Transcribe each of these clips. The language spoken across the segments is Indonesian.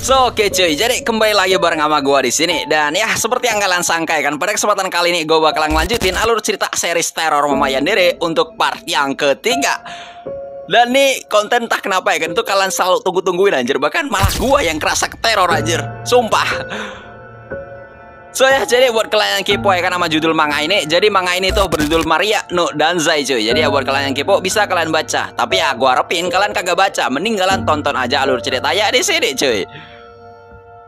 Oke cuy, jadi kembali lagi bareng sama gua di sini. Dan ya seperti yang kalian sangka kan, pada kesempatan kali ini gue bakalan lanjutin alur cerita series teror Mama Yandere untuk part yang ketiga. Dan nih konten tak kenapa ya kan, itu kalian selalu tunggu-tungguin anjir. Bahkan malah gua yang kerasa keteror anjir, sumpah. Ya jadi buat kalian yang kepo ya kan sama judul manga ini, jadi manga ini tuh berjudul Maria no Danzai cuy. Jadi ya buat kalian yang kepo bisa kalian baca. Tapi ya gua harapin kalian kagak baca, mending kalian tonton aja alur ceritanya di sini cuy.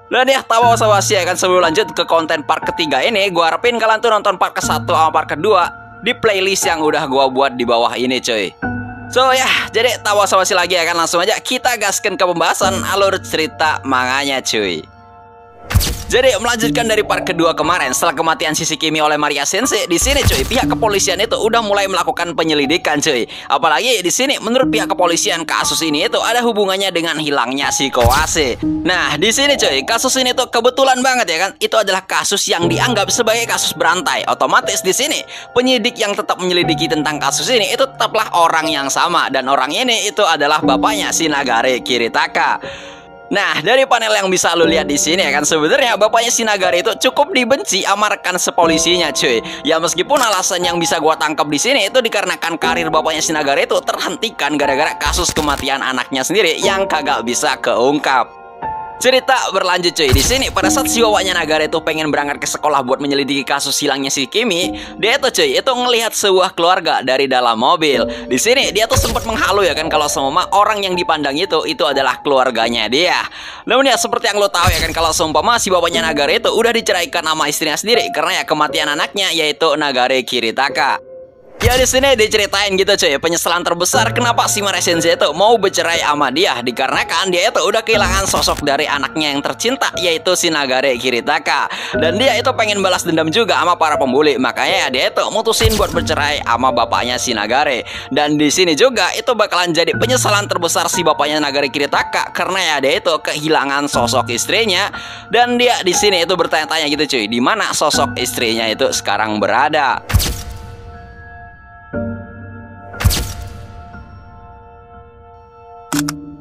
Dan ya tawa sawasi ya kan, sebelum lanjut ke konten part ketiga ini, gua harapin kalian tuh nonton part ke-1 sama part kedua di playlist yang udah gua buat di bawah ini cuy. Ya jadi tawa sawasi lagi ya kan, langsung aja kita gaskan ke pembahasan alur cerita manganya cuy. Jadi melanjutkan dari part kedua kemarin, setelah kematian Shishikimi oleh Maria Sensei, di sini cuy pihak kepolisian itu udah mulai melakukan penyelidikan cuy. Apalagi di sini menurut pihak kepolisian kasus ini itu ada hubungannya dengan hilangnya si Kawase. Nah di sini cuy, kasus ini tuh kebetulan banget ya kan, itu adalah kasus yang dianggap sebagai kasus berantai. Otomatis di sini penyidik yang tetap menyelidiki tentang kasus ini itu tetaplah orang yang sama, dan orang ini itu adalah bapaknya si Nagare Kiritaka. Nah, dari panel yang bisa lu lihat di sini ya kan, sebenarnya bapaknya si Nagare itu cukup dibenci sama rekan sepolisinya cuy. Ya meskipun alasan yang bisa gua tangkap di sini itu dikarenakan karir bapaknya si Nagare itu terhentikan gara-gara kasus kematian anaknya sendiri yang kagak bisa keungkap. Cerita berlanjut cuy. Di sini pada saat si bapaknya Nagare itu pengen berangkat ke sekolah buat menyelidiki kasus hilangnya si Kimi, dia tuh cuy itu ngelihat sebuah keluarga dari dalam mobil. Di sini dia tuh sempat menghalu ya kan, kalau seumpama orang yang dipandang itu adalah keluarganya dia. Namun ya seperti yang lo tahu ya kan, kalau seumpama si bapaknya Nagare itu udah diceraikan sama istrinya sendiri karena ya kematian anaknya, yaitu Nagare Kiritaka. Ya di sini diceritain gitu cuy, penyesalan terbesar kenapa si Maria Sensei itu mau bercerai sama dia, dikarenakan dia itu udah kehilangan sosok dari anaknya yang tercinta, yaitu si Nagare Kiritaka. Dan dia itu pengen balas dendam juga sama para pembuli, makanya ya dia itu mutusin buat bercerai sama bapaknya si Nagare. Dan di sini juga itu bakalan jadi penyesalan terbesar si bapaknya Nagare Kiritaka, karena ya dia itu kehilangan sosok istrinya. Dan dia di sini itu bertanya-tanya gitu cuy, di mana sosok istrinya itu sekarang berada.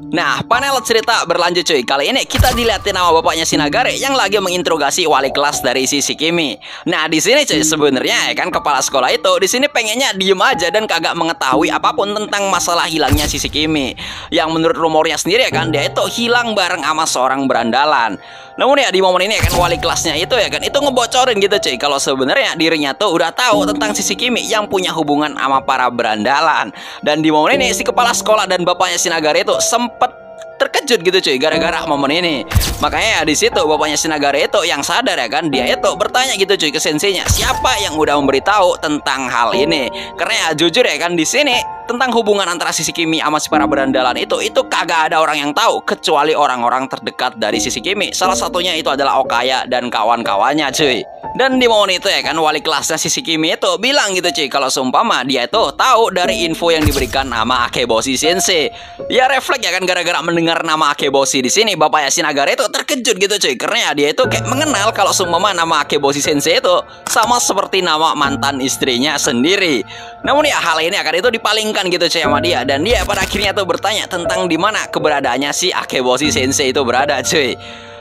Nah, panel cerita berlanjut cuy. Kali ini kita dilihatin sama bapaknya si Nagare yang lagi menginterogasi wali kelas dari si Shishikimi. Nah, di sini cuy sebenarnya ya kan kepala sekolah itu di sini pengennya diem aja dan kagak mengetahui apapun tentang masalah hilangnya si Shishikimi. Yang menurut rumornya sendiri ya kan, dia itu hilang bareng sama seorang berandalan. Namun ya di momen ini ya kan, wali kelasnya itu ya kan itu ngebocorin gitu cuy, kalau sebenarnya dirinya tuh udah tahu tentang si Shishikimi yang punya hubungan sama para berandalan. Dan di momen ini si kepala sekolah dan bapaknya si Nagare itu sempet terkejut gitu cuy gara-gara momen ini. Makanya ya di situ bapaknya si Nagare itu yang sadar ya kan, dia itu bertanya gitu cuy ke senseinya, siapa yang udah memberitahu tentang hal ini. Karena ya jujur ya kan, di sini tentang hubungan antara Shishikimi sama si para berandalan itu kagak ada orang yang tahu kecuali orang-orang terdekat dari Shishikimi. Salah satunya itu adalah Okaya dan kawan-kawannya cuy. Dan di momen itu ya kan, wali kelasnya Shishikimi itu bilang gitu cuy, kalau seumpama dia itu tahu dari info yang diberikan sama Akeboshi Sensei. Ya refleks ya kan, gara-gara mendengar nama Akeboshi di sini, bapaknya si Nagare itu terkejut gitu cuy, karena ya dia itu kayak mengenal kalau seumpama nama Akeboshi Sensei itu sama seperti nama mantan istrinya sendiri. Namun ya hal ini akan itu dipalingkan gitu cuy sama dia, dan dia pada akhirnya tuh bertanya tentang di mana keberadaannya si Akeboshi Sensei itu berada cuy.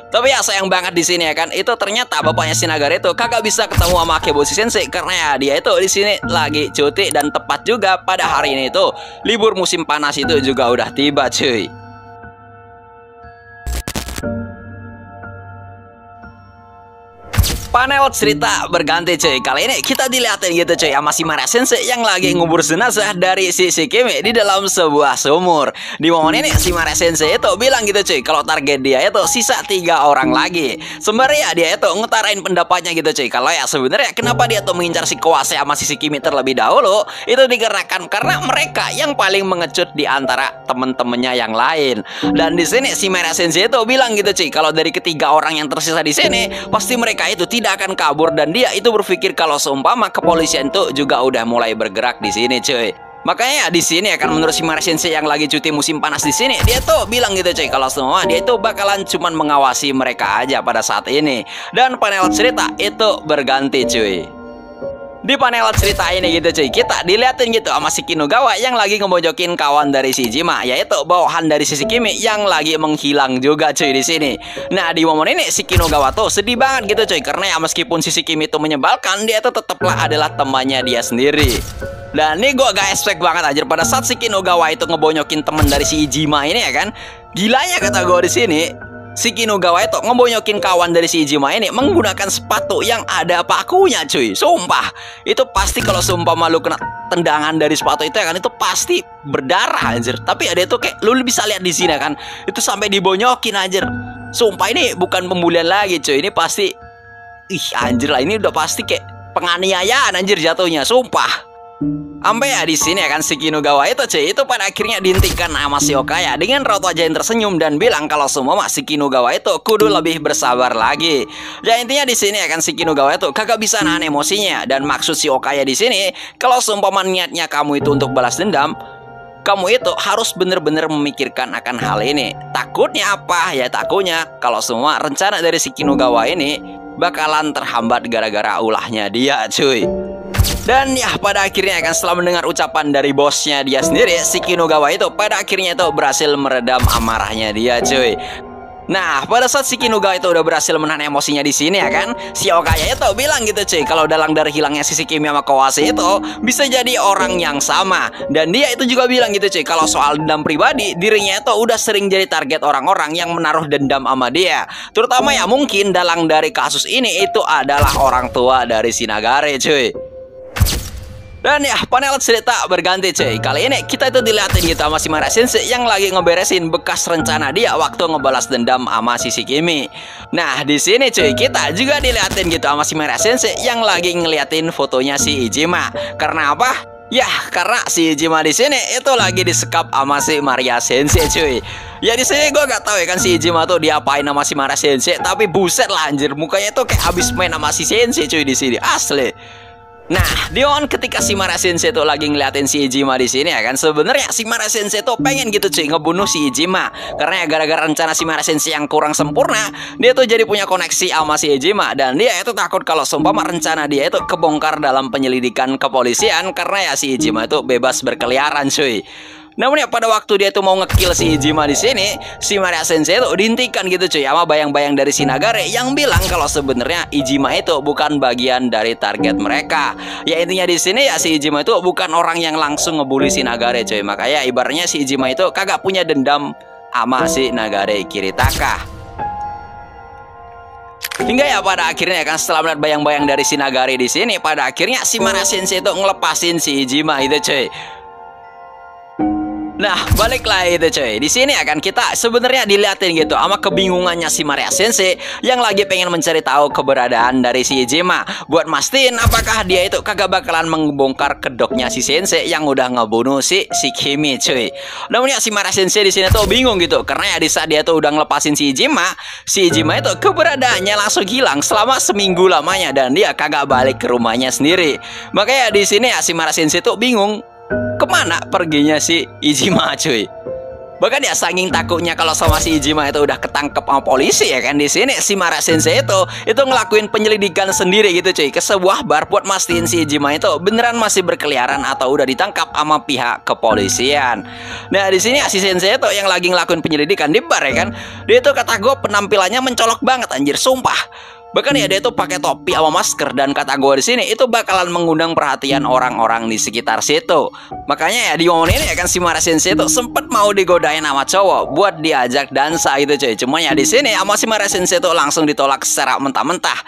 Tapi ya sayang banget di sini ya kan, itu ternyata bapaknya si Nagare itu kagak bisa ketemu sama Akeboshi Sensei karena ya dia itu di sini lagi cuti, dan tepat juga pada hari ini itu libur musim panas itu juga udah tiba cuy. Panel cerita berganti cuy. Kali ini kita dilihatin gitu cuy sama si Maria Sensei yang lagi ngubur jenazah dari si Shishikimi di dalam sebuah sumur. Di momen ini si Maria Sensei itu bilang gitu cuy, kalau target dia itu sisa 3 orang lagi. Sebenarnya dia itu ngutarain pendapatnya gitu cuy, kalau ya sebenarnya kenapa dia tuh mengincar si Kawase sama si Shishikimi terlebih dahulu, itu dikarenakan karena mereka yang paling mengecut di antara temen-temennya yang lain. Dan di sini si Maria Sensei itu bilang gitu cuy, kalau dari ketiga orang yang tersisa di sini pasti mereka itu tidak akan kabur, dan dia itu berpikir kalau seumpama kepolisian itu juga udah mulai bergerak di sini cuy. Makanya di sini ya kan, menurut si Maria Sensei yang lagi cuti musim panas di sini, dia tuh bilang gitu cuy, kalau semua dia itu bakalan cuman mengawasi mereka aja pada saat ini. Dan panel cerita itu berganti cuy. Di panel cerita ini gitu cuy, kita diliatin gitu sama si Kinugawa yang lagi ngemojokin kawan dari si Iijima, yaitu bawahan dari si Shikimi yang lagi menghilang juga cuy di sini. Nah, di momen ini si Kinugawa tuh sedih banget gitu cuy, karena ya meskipun si Shikimi itu menyebalkan, dia itu tetaplah adalah temannya dia sendiri. Dan ini gue gak expect banget aja pada saat si Kinugawa itu ngebonyokin temen dari si Iijima ini ya kan. Gilanya kata gue di sini, si Kinugawa itu ngebonyokin kawan dari si Iijima ini menggunakan sepatu yang ada pakunya cuy. Sumpah, itu pasti kalau sumpah malu kena tendangan dari sepatu itu ya kan, itu pasti berdarah anjir. Tapi ada itu kayak lu bisa lihat di sini kan, itu sampai dibonyokin anjir. Sumpah ini bukan pembulian lagi cuy, ini pasti anjir lah, ini udah pasti kayak penganiayaan anjir jatuhnya, sumpah. Sampai ya di sini ya kan si Kinugawa itu cuy, itu pada akhirnya dihentikan sama si Okaya dengan raut wajah yang tersenyum dan bilang kalau semua si Kinugawa itu kudu lebih bersabar lagi. Ya intinya di sini ya kan si Kinugawa itu kagak bisa nahan emosinya, dan maksud si Okaya di sini kalau seumpama niatnya kamu itu untuk balas dendam, kamu itu harus bener-bener memikirkan akan hal ini. Takutnya apa? Ya takutnya kalau semua rencana dari si Kinugawa ini bakalan terhambat gara-gara ulahnya dia cuy. Dan ya pada akhirnya kan setelah mendengar ucapan dari bosnya dia sendiri, si Kinugawa itu pada akhirnya itu berhasil meredam amarahnya dia cuy. Nah, pada saat si Kinugawa itu udah berhasil menahan emosinya di sini ya kan, si Okaya itu bilang gitu cuy, kalau dalang dari hilangnya si Shikimi sama Kawase itu bisa jadi orang yang sama. Dan dia itu juga bilang gitu cuy, kalau soal dendam pribadi, dirinya itu udah sering jadi target orang-orang yang menaruh dendam sama dia. Terutama ya mungkin dalang dari kasus ini itu adalah orang tua dari si Nagare cuy. Dan ya panel cerita berganti cuy. Kali ini kita itu dilihatin gitu sama si Madara Sensei yang lagi ngeberesin bekas rencana dia waktu ngebalas dendam sama si Shikimi. Nah di sini cuy kita juga dilihatin gitu sama si Madara Sensei yang lagi ngeliatin fotonya si Iijima. Karena apa? Ya karena si Iijima di sini itu lagi disekap sama si Maria Sensei cuy. Ya di sini gue gak tahu ya kan si Iijima tuh diapain sama si Madara Sensei, tapi buset lah anjir, mukanya tuh kayak abis main sama si Sensei cuy di sini asli. Nah, di momen ketika si Madara Sensei tuh lagi ngeliatin si Iijima di sini ya kan, sebenarnya si Madara Sensei tuh pengen gitu cuy ngebunuh si Iijima, karena ya gara-gara rencana si Madara Sensei yang kurang sempurna, dia tuh jadi punya koneksi sama si Iijima, dan dia itu takut kalau seumpama rencana dia itu kebongkar dalam penyelidikan kepolisian, karena ya si Iijima itu bebas berkeliaran cuy. Namun ya pada waktu dia tuh mau ngekill si Iijima di sini, si Madara Sensei itu dihentikan gitu cuy sama bayang-bayang dari si Nagare yang bilang kalau sebenarnya Iijima itu bukan bagian dari target mereka. Ya intinya di sini ya si Iijima itu bukan orang yang langsung ngebully si Nagare cuy. Makanya ibaratnya si Iijima itu kagak punya dendam sama si Nagare Kiritaka. Hingga ya pada akhirnya kan setelah melihat bayang-bayang dari si Nagare di sini, pada akhirnya si Madara Sensei itu ngelepasin si Iijima itu cuy. Nah, baliklah itu cuy. Di sini akan kita sebenarnya dilihatin gitu sama kebingungannya si Madara Sensei yang lagi pengen mencari tahu keberadaan dari si Iijima buat mastiin apakah dia itu kagak bakalan membongkar kedoknya si Sensei yang udah ngebunuh si Shikimi cuy. Namun ya si Madara Sensei di sini tuh bingung gitu, karena ya di saat dia tuh udah ngelepasin si Iijima itu keberadaannya langsung hilang selama seminggu lamanya dan dia kagak balik ke rumahnya sendiri. Makanya di sini ya si Madara Sensei tuh bingung kemana perginya si Iijima cuy. Bahkan ya saking takutnya kalau sama si Iijima itu udah ketangkep sama polisi ya kan, di sini si Madara Sensei itu ngelakuin penyelidikan sendiri gitu cuy ke sebuah bar buat mastiin si Iijima itu beneran masih berkeliaran atau udah ditangkap sama pihak kepolisian. Nah di sini si Sensei itu yang lagi ngelakuin penyelidikan di bar ya kan, dia itu kata gue penampilannya mencolok banget anjir sumpah. Bahkan ya dia tuh pakai topi sama masker, dan kata gue di sini itu bakalan mengundang perhatian orang-orang di sekitar situ. Makanya ya di momen ini ya kan si Madara Sensei itu sempet mau digodain sama cowok buat diajak dansa gitu cuy. Cuma ya di sini sama si Madara Sensei itu langsung ditolak secara mentah-mentah.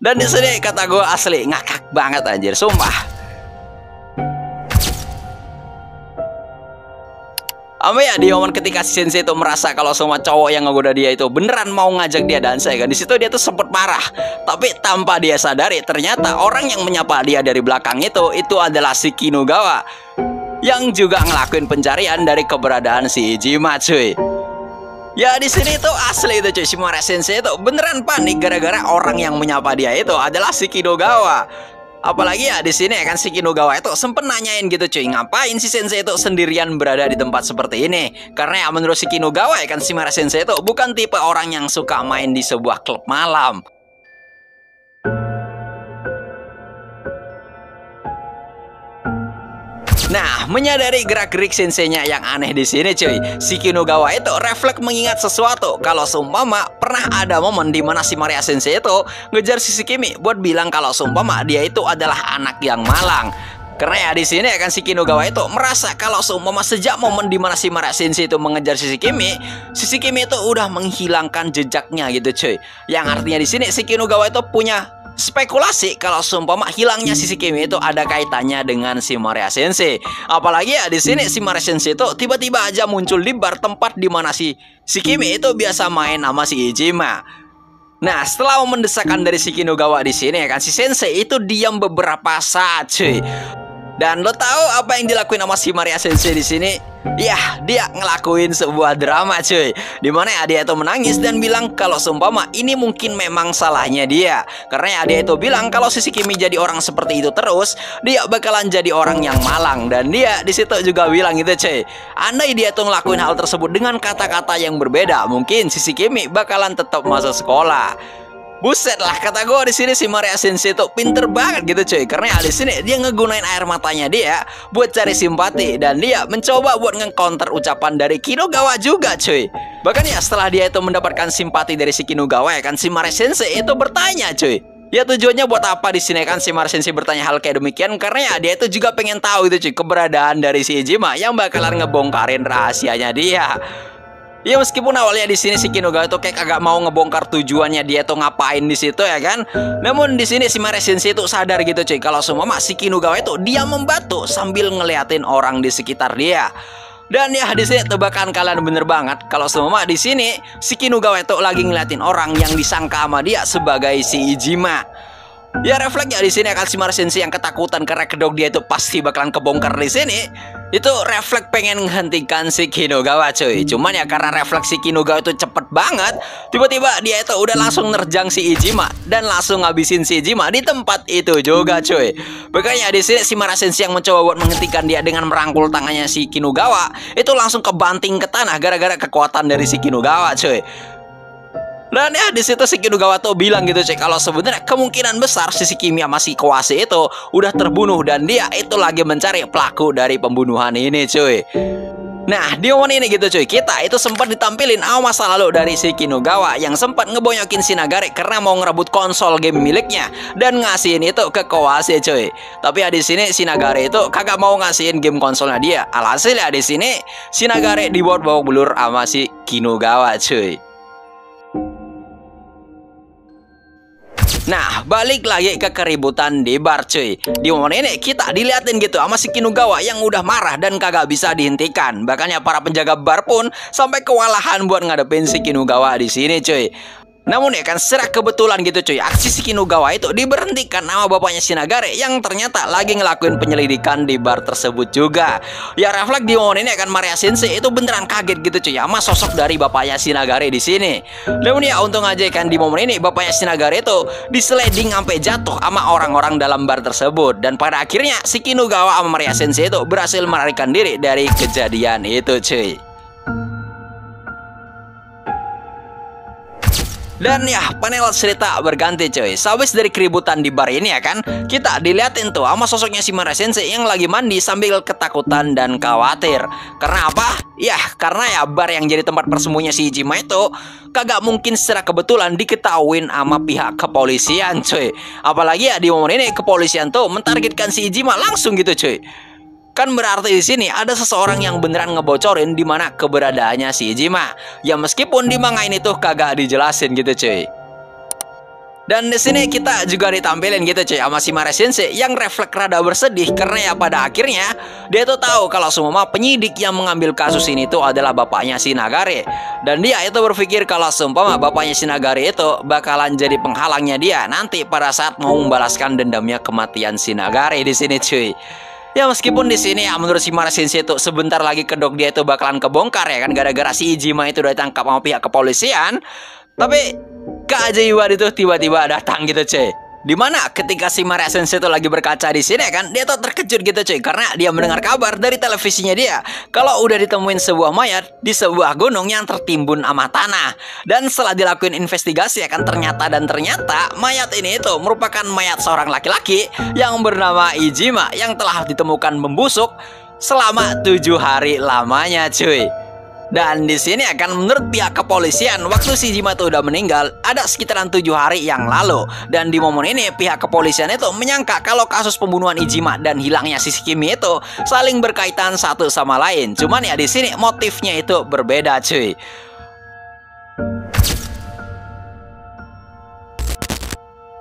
Dan di sini kata gue asli ngakak banget anjir sumpah. Ya di momen ketika si Sensei itu merasa kalau semua cowok yang ngegoda dia itu beneran mau ngajak dia dansa ya kan, di situ dia tuh sempet marah. Tapi tanpa dia sadari ternyata orang yang menyapa dia dari belakang itu adalah si Kinugawa yang juga ngelakuin pencarian dari keberadaan si Iijima cuy. Ya di sini tuh asli itu cuy, si Madara Sensei itu beneran panik gara-gara orang yang menyapa dia itu adalah si Kinugawa. Apalagi ya di sini ya kan si Kinugawa itu sempet nanyain gitu cuy, ngapain si Sensei itu sendirian berada di tempat seperti ini. Karena ya menurut si Kinugawa ya kan si Madara Sensei itu bukan tipe orang yang suka main di sebuah klub malam. Nah, menyadari gerak-gerik senseinya yang aneh di sini, cuy, si Kinugawa itu refleks mengingat sesuatu. Kalau seumpama pernah ada momen di mana si Maria Sensei itu ngejar si Shikimi buat bilang kalau seumpama dia itu adalah anak yang malang. Karena ya di sini kan si Kinugawa itu merasa kalau seumpama sejak momen di mana si Maria Sensei itu mengejar si Shikimi itu udah menghilangkan jejaknya gitu, cuy. Yang artinya di sini si Kinugawa itu punya spekulasi kalau seumpama hilangnya si Shikimi itu ada kaitannya dengan si Maria Sensei. Apalagi ya di sini si Maria Sensei itu tiba-tiba aja muncul di bar tempat di mana si Shikimi itu biasa main sama si Iijima. Nah, setelah mendesakan dari si Kinugawa di sini kan si Sensei itu diam beberapa saat, cuy. Dan lo tahu apa yang dilakuin sama si Maria Sensei di sini? Ya, dia ngelakuin sebuah drama, cuy. Dimana ya dia itu menangis dan bilang kalau seumpama ini mungkin memang salahnya dia. Karena ya dia itu bilang kalau si Shikimi jadi orang seperti itu terus, dia bakalan jadi orang yang malang. Dan dia di situ juga bilang gitu, cuy. Andai dia tuh ngelakuin hal tersebut dengan kata-kata yang berbeda, mungkin si Shikimi bakalan tetap masuk sekolah. Buset lah, kata gue di sini si Maria Sensei itu pinter banget gitu, cuy. Karena di sini dia ngegunain air matanya dia buat cari simpati dan dia mencoba buat nge-counter ucapan dari Kinugawa juga, cuy. Bahkan ya setelah dia itu mendapatkan simpati dari si Kinugawa ya kan si Maria Sensei itu bertanya, cuy. Ya tujuannya buat apa di sini kan si Maria Sensei bertanya hal kayak demikian karena ya dia itu juga pengen tahu itu, cuy, keberadaan dari si Iijima yang bakalan ngebongkarin rahasianya dia. Ya meskipun awalnya di sini si Kinugawa itu kayak agak mau ngebongkar tujuannya dia tuh ngapain di situ ya kan. Namun di sini si Maria Sensei itu sadar gitu, cuy, kalau semua si Kinugawa itu dia membantu sambil ngeliatin orang di sekitar dia. Dan ya di sini tebakan kalian bener banget kalau semua di sini si Kinugawa itu lagi ngeliatin orang yang disangka sama dia sebagai si Iijima. Ya refleksnya di sini akan si Maria Sensei yang ketakutan karena kedok dia itu pasti bakalan kebongkar di sini. Itu refleks pengen menghentikan si Kinugawa, cuy. Cuman ya karena refleks si Kinugawa itu cepet banget, tiba-tiba dia itu udah langsung nerjang si Iijima dan langsung ngabisin si Iijima di tempat itu juga, cuy. Makanya di sini si Maria Sensei yang mencoba buat menghentikan dia dengan merangkul tangannya si Kinugawa itu langsung kebanting ke tanah gara-gara kekuatan dari si Kinugawa, cuy. Dan ya di situ si Kinugawa tuh bilang gitu, cuy, kalau sebenarnya kemungkinan besar si Shikimi sama si Kawase itu udah terbunuh dan dia itu lagi mencari pelaku dari pembunuhan ini, cuy. Nah di momen ini gitu, cuy, kita itu sempat ditampilin awal masa lalu dari si Kinugawa yang sempat ngeboyokin si Nagare karena mau ngerebut konsol game miliknya dan ngasihin itu ke Kawase, cuy. Tapi ya di sini si Nagare itu kagak mau ngasihin game konsolnya dia. Alhasil ya di sini si Nagare dibawa belur sama si Kinugawa, cuy. Nah, balik lagi ke keributan di bar, cuy. Di momen ini kita diliatin gitu sama si Kinugawa yang udah marah dan kagak bisa dihentikan. Bahkan ya para penjaga bar pun sampai kewalahan buat ngadepin si Kinugawa di sini, cuy. Namun ya kan secara kebetulan gitu, cuy, aksi si Kinugawa itu diberhentikan sama bapaknya si Nagare yang ternyata lagi ngelakuin penyelidikan di bar tersebut juga. Ya refleks di momen ini kan Maria Sensei itu beneran kaget gitu, cuy, sama sosok dari bapaknya si Nagare di sini. Namun ya untung aja kan di momen ini bapaknya si Nagare itu disliding sampai jatuh sama orang-orang dalam bar tersebut dan pada akhirnya si Kinugawa sama Maria Sensei itu berhasil melarikan diri dari kejadian itu, cuy. Dan ya panel cerita berganti, cuy. Sehabis dari keributan di bar ini ya kan, kita diliatin tuh sama sosoknya si Maria Sensei yang lagi mandi sambil ketakutan dan khawatir. Karena apa? Ya karena ya bar yang jadi tempat persembunyian si Iijima itu kagak mungkin secara kebetulan diketahuin sama pihak kepolisian, cuy. Apalagi ya di momen ini kepolisian tuh mentargetkan si Iijima langsung gitu, cuy. Kan berarti di sini ada seseorang yang beneran ngebocorin di mana keberadaannya si Iijima. Ya meskipun di manga ini tuh kagak dijelasin gitu, cuy. Dan di sini kita juga ditampilin gitu, cuy, sama si Maria Sensei yang refleks rada bersedih karena ya pada akhirnya dia tuh tahu kalau semua penyidik yang mengambil kasus ini tuh adalah bapaknya si Nagare. Dan dia itu berpikir kalau seumpama bapaknya si Nagare itu bakalan jadi penghalangnya dia nanti pada saat mau membalaskan dendamnya kematian si Nagare di sini, cuy. Ya meskipun di sini ya menurut si Maria Sensei itu sebentar lagi kedok dia itu bakalan kebongkar ya kan gara-gara si Iijima itu udah ditangkap sama pihak kepolisian. Tapi keajaiban itu tiba-tiba datang gitu, cuy. Dimana ketika si Maria Sensei itu lagi berkaca di sini kan dia tuh terkejut gitu, cuy, karena dia mendengar kabar dari televisinya dia kalau udah ditemuin sebuah mayat di sebuah gunung yang tertimbun sama tanah. Dan setelah dilakuin investigasi ya kan ternyata mayat ini itu merupakan mayat seorang laki-laki yang bernama Iijima yang telah ditemukan membusuk selama 7 hari lamanya cuy. Dan di sini akan menurut pihak kepolisian, waktu si Ijima itu udah meninggal ada sekitaran 7 hari yang lalu. Dan di momen ini pihak kepolisian itu menyangka kalau kasus pembunuhan Ijima dan hilangnya si Kimi itu saling berkaitan satu sama lain. Cuman ya di sini motifnya itu berbeda cuy.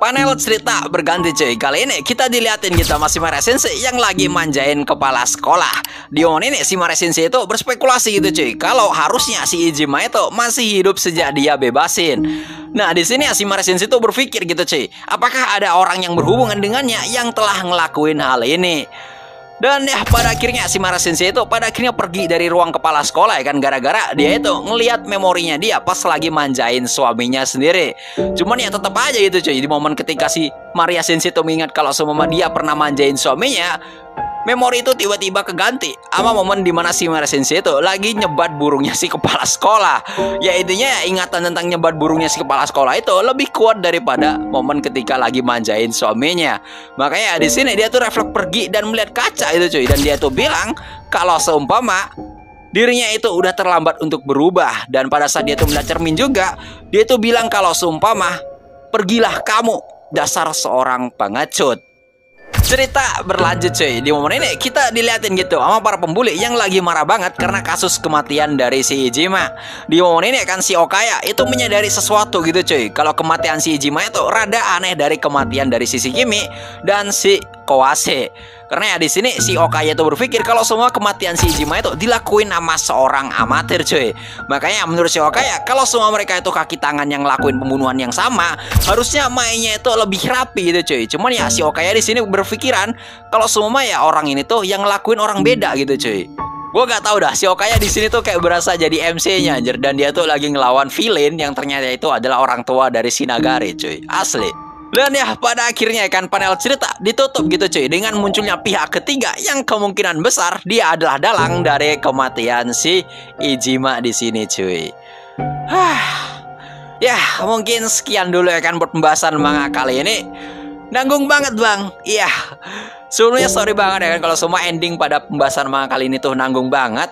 Panel cerita berganti cuy. Kali ini kita diliatin gitu sama si Maria Sensei yang lagi manjain kepala sekolah. Di momen ini si Maria Sensei itu berspekulasi gitu cuy, kalau harusnya si Ijima itu masih hidup sejak dia bebasin. Nah di sini si Maria Sensei itu berpikir gitu cuy, apakah ada orang yang berhubungan dengannya yang telah ngelakuin hal ini. Dan ya pada akhirnya si Maria Sensei itu pada akhirnya pergi dari ruang kepala sekolah ya kan, gara-gara dia itu ngelihat memorinya dia pas lagi manjain suaminya sendiri. Cuman ya tetap aja gitu cuy, di momen ketika si Maria Sensei itu mengingat kalau semua dia pernah manjain suaminya, memori itu tiba-tiba keganti sama momen dimana si Maria Sensei itu lagi nyebat burungnya si kepala sekolah. Ya intinya ya, ingatan tentang nyebat burungnya si kepala sekolah itu lebih kuat daripada momen ketika lagi manjain suaminya. Makanya di sini dia tuh refleks pergi dan melihat kaca itu cuy, dan dia tuh bilang kalau seumpama dirinya itu udah terlambat untuk berubah. Dan pada saat dia tuh melihat cermin juga, dia tuh bilang kalau seumpama pergilah kamu dasar seorang pengecut. Cerita berlanjut cuy. Di momen ini kita diliatin gitu sama para pembuli yang lagi marah banget karena kasus kematian dari si Ijima. Di momen ini kan si Okaya itu menyadari sesuatu gitu cuy, kalau kematian si Ijima itu rada aneh dari kematian dari si Kimi dan si Kawase. Karena ya di sini si Okaya itu berpikir kalau semua kematian si Ijima itu dilakuin sama seorang amatir cuy. Makanya menurut si Okaya kalau semua mereka itu kaki tangan yang ngelakuin pembunuhan yang sama, harusnya mainnya itu lebih rapi gitu cuy. Cuman ya si Okaya di sini berpikiran kalau semua ya orang ini tuh yang ngelakuin orang beda gitu cuy. Gue gak tahu dah, si Okaya di sini tuh kayak berasa jadi MC-nya anjir, dan dia tuh lagi ngelawan villain yang ternyata itu adalah orang tua dari Shinagari cuy. Asli. Dan ya pada akhirnya kan panel cerita ditutup gitu cuy dengan munculnya pihak ketiga yang kemungkinan besar dia adalah dalang dari kematian si Ijima di sini cuy. Ya mungkin sekian dulu ya kan buat pembahasan manga kali ini. Nanggung banget bang. Iya. Sebelumnya sorry banget ya kan kalau semua ending pada pembahasan manga kali ini tuh nanggung banget.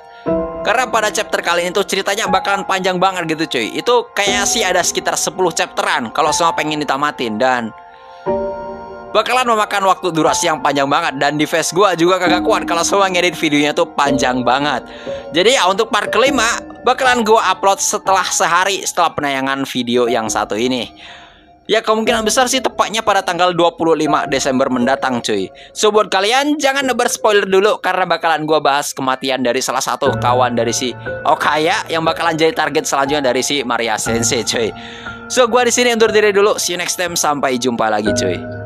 Karena pada chapter kali ini tuh ceritanya bakalan panjang banget gitu cuy. Itu kayak sih ada sekitar 10 chapteran kalau semua pengen ditamatin, dan bakalan memakan waktu durasi yang panjang banget. Dan device gua juga kagak kuat kalau semua ngedit videonya tuh panjang banget. Jadi ya untuk part kelima bakalan gua upload setelah sehari setelah penayangan video yang satu ini. Ya kemungkinan besar sih tepatnya pada tanggal 25 Desember mendatang cuy. So buat kalian jangan nebar spoiler dulu karena bakalan gua bahas kematian dari salah satu kawan dari si Okaya yang bakalan jadi target selanjutnya dari si Maria Sensei cuy. So gua di sini undur diri dulu. See you next time, sampai jumpa lagi cuy.